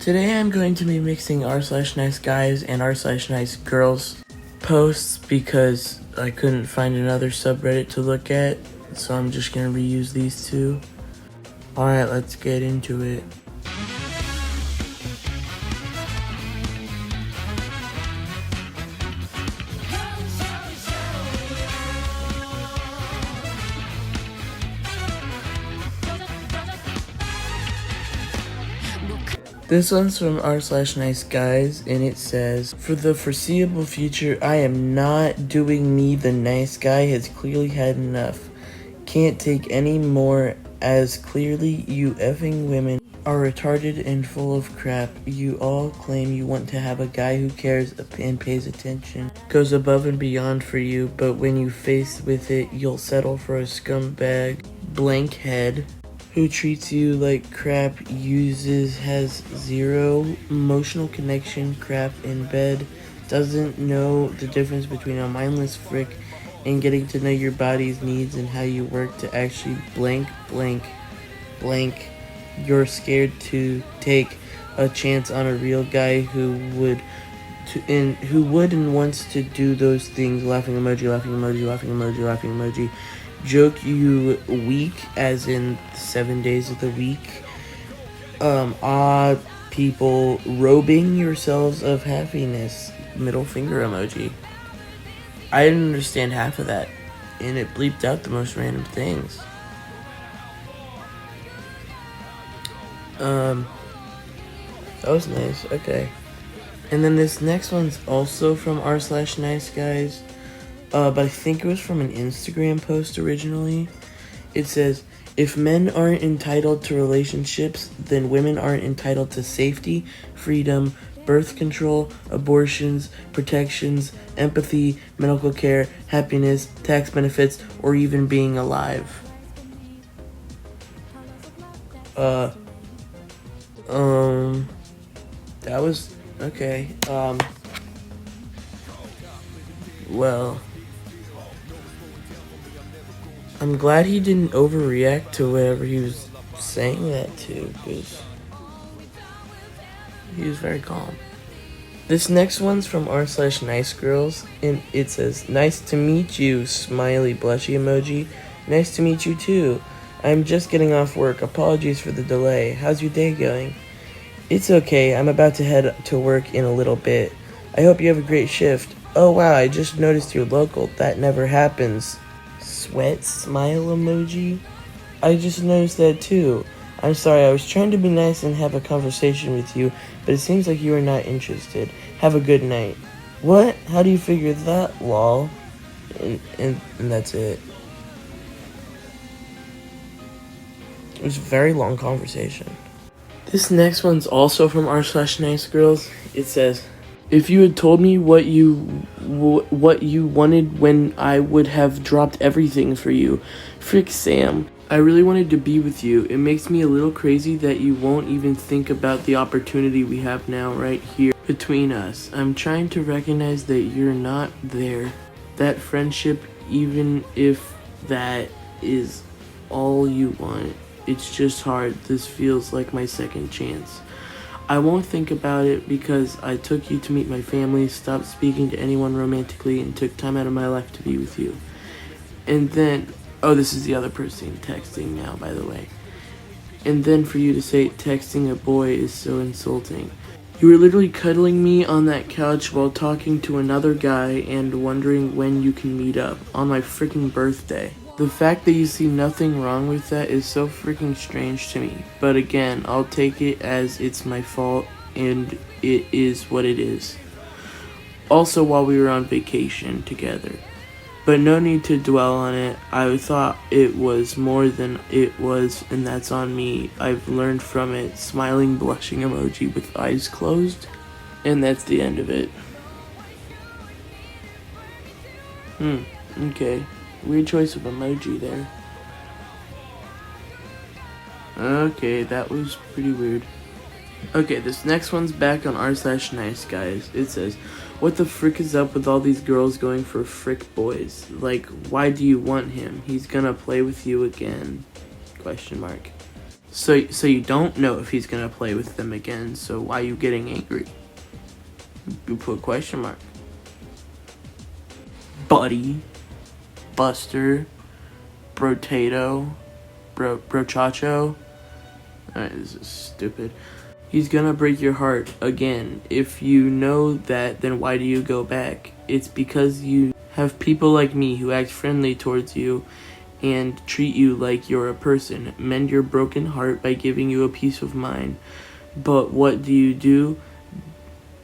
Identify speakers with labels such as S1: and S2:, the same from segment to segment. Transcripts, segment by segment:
S1: Today I'm going to be mixing r/niceguys and r/nicegirls posts because I couldn't find another subreddit to look at, so I'm just going to reuse these two. Alright, let's get into it. This one's from r/niceguys, and it says, "For the foreseeable future, I am not doing me. The nice guy has clearly had enough. Can't take any more, as clearly you effing women are retarded and full of crap. You all claim you want to have a guy who cares and pays attention, goes above and beyond for you, but when you face with it, you'll settle for a scumbag blank head who treats you like crap, has zero emotional connection, crap in bed, doesn't know the difference between a mindless frick and getting to know your body's needs and how you work to actually blank. You're scared to take a chance on a real guy who would and wants to do those things. Laughing emoji, laughing emoji, laughing emoji, laughing emoji. Joke you weak, as in 7 days of the week. People robing yourselves of happiness. Middle finger emoji." I didn't understand half of that, and it bleeped out the most random things. That was nice. Okay. And then this next one's also from r/niceguys. But I think it was from an Instagram post originally. It says, "If men aren't entitled to relationships, then women aren't entitled to safety, freedom, birth control, abortions, protections, empathy, medical care, happiness, tax benefits, or even being alive." That was, okay, well, I'm glad he didn't overreact to whatever he was saying that to, because he was very calm. This next one's from r/nicegirls, and it says, "Nice to meet you, smiley blushy emoji. Nice to meet you too. I'm just getting off work. Apologies for the delay. How's your day going?" "It's okay. I'm about to head to work in a little bit. I hope you have a great shift. Oh wow, I just noticed you're local. That never happens. Sweat smile emoji. I just noticed that too. I'm sorry, I was trying to be nice and have a conversation with you, but it seems like you are not interested. Have a good night." "What? How do you figure that, lol?" And that's it. It was a very long conversation. This next one's also from r/nicegirls. It says, "If you had told me what you wanted when I would have dropped everything for you. Frick Sam. I really wanted to be with you. It makes me a little crazy that you won't even think about the opportunity we have now right here between us. I'm trying to recognize that you're not there. That friendship, even if that is all you want. It's just hard. This feels like my second chance. I won't think about it because I took you to meet my family, stopped speaking to anyone romantically, and took time out of my life to be with you. And then," oh, this is the other person texting now, by the way. "And then for you to say texting a boy is so insulting. You were literally cuddling me on that couch while talking to another guy and wondering when you can meet up on my freaking birthday. The fact that you see nothing wrong with that is so freaking strange to me. But again, I'll take it as it's my fault and it is what it is. Also while we were on vacation together. But no need to dwell on it. I thought it was more than it was, and that's on me. I've learned from it." Smiling blushing emoji with eyes closed. And that's the end of it. Okay. Weird choice of emoji there. Okay, that was pretty weird. Okay, this next one's back on r/niceguys. It says, "What the frick is up with all these girls going for frick boys? Like, why do you want him? He's gonna play with you again? Question mark. So you don't know if he's gonna play with them again, so why are you getting angry? You put question mark. Buddy, Buster, Brotato, Brochacho. Alright, this is stupid. He's gonna break your heart again. If you know that, then why do you go back? It's because you have people like me who act friendly towards you and treat you like you're a person. Mend your broken heart by giving you a peace of mind. But what do?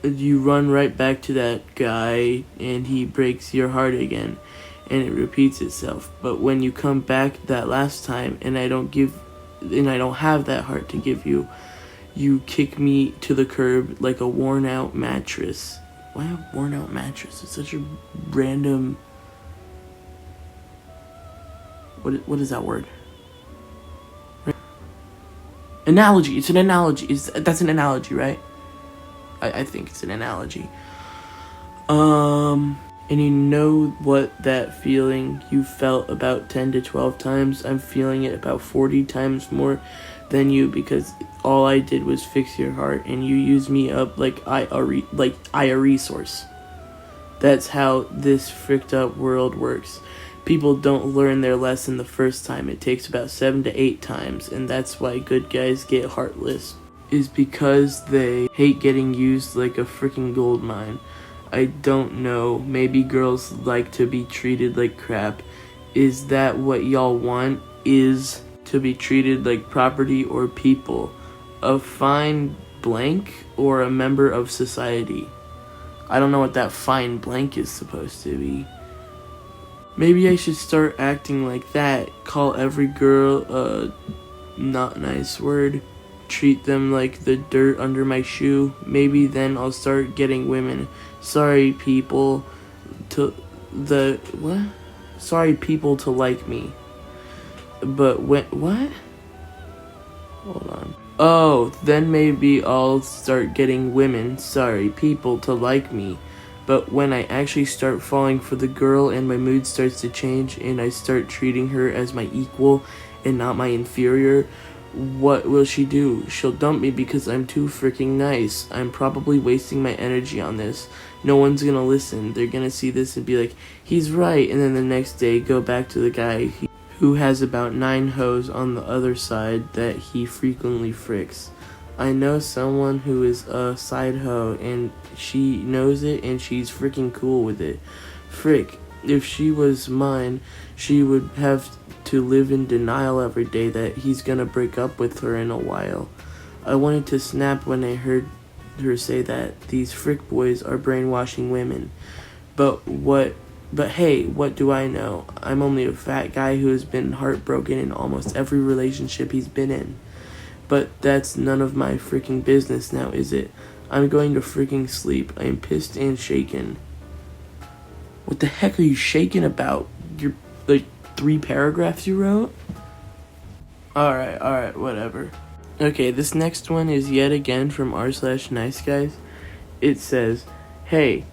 S1: You run right back to that guy and he breaks your heart again. And it repeats itself. But when you come back that last time and I don't have that heart to give you, you kick me to the curb like a worn out mattress. Why a worn out mattress? It's such a random... What is that word? Analogy. It's an analogy. That's an analogy, right? I think it's an analogy. And you know what that feeling you felt about 10 to 12 times? I'm feeling it about 40 times more than you, because all I did was fix your heart and you used me up like a resource. That's how this fricked up world works. People don't learn their lesson the first time. It takes about 7 to 8 times, and that's why good guys get heartless. Is because they hate getting used like a freaking gold mine. I don't know. Maybe girls like to be treated like crap. Is that what y'all want? Is to be treated like property or people? A fine blank or a member of society? I don't know what that fine blank is supposed to be. Maybe I should start acting like that. Call every girl a not nice word. Treat them like the dirt under my shoe. Maybe then I'll start getting women. Sorry people to like me. But what? Hold on. Oh, then maybe I'll start getting women. Sorry people to like me. But when I actually start falling for the girl and my mood starts to change and I start treating her as my equal and not my inferior, what will she do? She'll dump me because I'm too freaking nice. I'm probably wasting my energy on this. No one's gonna listen. They're gonna see this and be like, he's right, and then the next day go back to the guy who has about 9 hoes on the other side that he frequently fricks. I know someone who is a side hoe and she knows it and she's freaking cool with it. Frick, if she was mine, she would have to live in denial every day that he's gonna break up with her in a while. I wanted to snap when I heard her say that these frick boys are brainwashing women. But hey, what do I know? I'm only a fat guy who has been heartbroken in almost every relationship he's been in. But that's none of my freaking business now, is it? I'm going to freaking sleep. I am pissed and shaken. What the heck are you shaking about? Your 3 paragraphs you wrote? Alright, whatever. Okay, this next one is yet again from r/niceguys. It says, hey.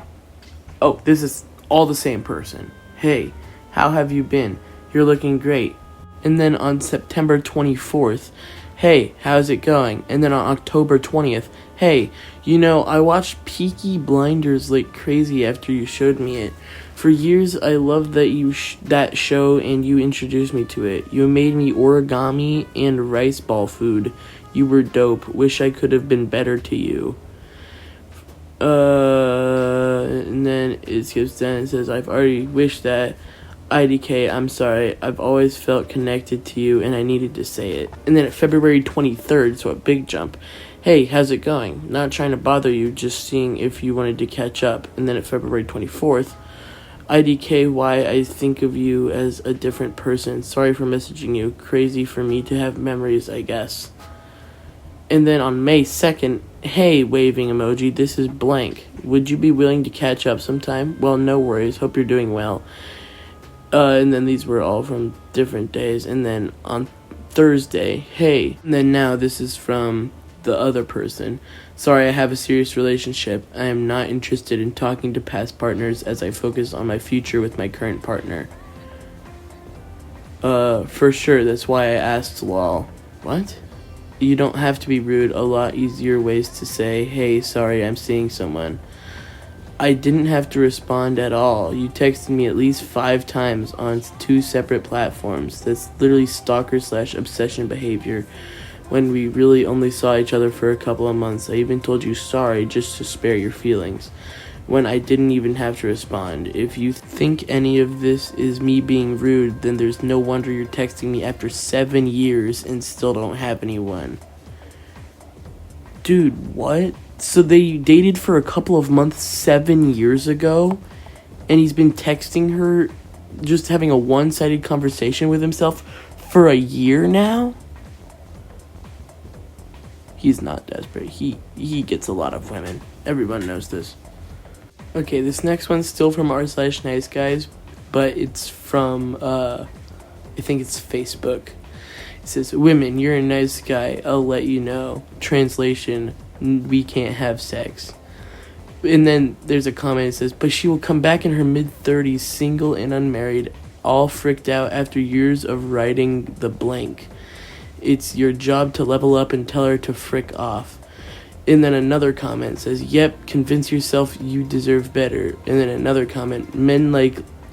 S1: Oh, this is all the same person. Hey, how have you been? You're looking great. And then on September 24th, hey, how's it going? And then on October 20th, hey, I watched Peaky Blinders like crazy after you showed me it. For years, I loved that show and you introduced me to it. You made me origami and rice ball food. You were dope. Wish I could have been better to you. And then it skips down and says, I've already wished that. IDK, I'm sorry. I've always felt connected to you and I needed to say it. And then at February 23rd, so a big jump. Hey, how's it going? Not trying to bother you, just seeing if you wanted to catch up. And then at February 24th, IDK, why I think of you as a different person. Sorry for messaging you. Crazy for me to have memories, I guess. And then on May 2nd, hey, waving emoji, this is blank. Would you be willing to catch up sometime? Well, no worries. Hope you're doing well. And then these were all from different days. And then on Thursday, hey. And then now this is from the other person. Sorry, I have a serious relationship. I am not interested in talking to past partners as I focus on my future with my current partner. For sure, that's why I asked lol. What? You don't have to be rude. A lot easier ways to say, hey, sorry, I'm seeing someone. I didn't have to respond at all. You texted me at least 5 times on 2 separate platforms. That's literally stalker/obsession behavior when we really only saw each other for a couple of months. I even told you sorry just to spare your feelings when I didn't even have to respond. If you think any of this is me being rude, then there's no wonder you're texting me after 7 years and still don't have anyone. Dude, what? So they dated for a couple of months 7 years ago, and he's been texting her, just having a one-sided conversation with himself for a year now? He's not desperate. He gets a lot of women. Everyone knows this. Okay, this next one's still from r/niceguys, but it's from, I think it's Facebook. It says, women, you're a nice guy, I'll let you know. Translation, we can't have sex. And then there's a comment that says, but she will come back in her mid-30s, single and unmarried, all fricked out after years of writing the blank. It's your job to level up and tell her to frick off. And then another comment says, yep, convince yourself you deserve better. And then another comment, men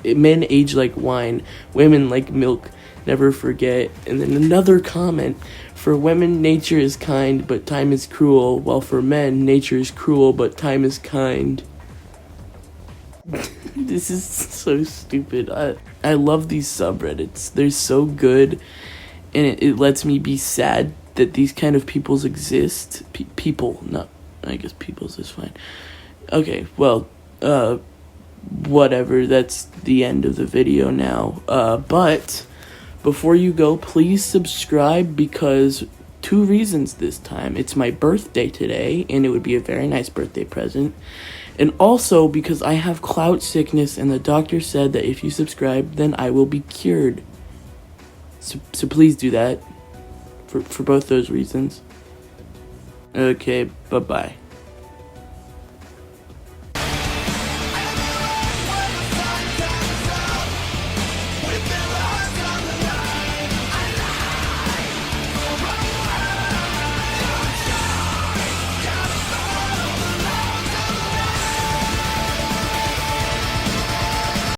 S1: age like wine, women like milk, never forget. And then another comment, for women nature is kind but time is cruel, while for men nature is cruel but time is kind. This is so stupid. I love these subreddits. They're so good, and it lets me be sad that these kind of peoples exist. I guess peoples is fine. Okay, well, whatever, that's the end of the video now. But before you go, please subscribe, because 2 reasons this time. It's my birthday today, and it would be a very nice birthday present. And also because I have clout sickness, and the doctor said that if you subscribe, then I will be cured. So please do that for both those reasons. Okay, bye-bye.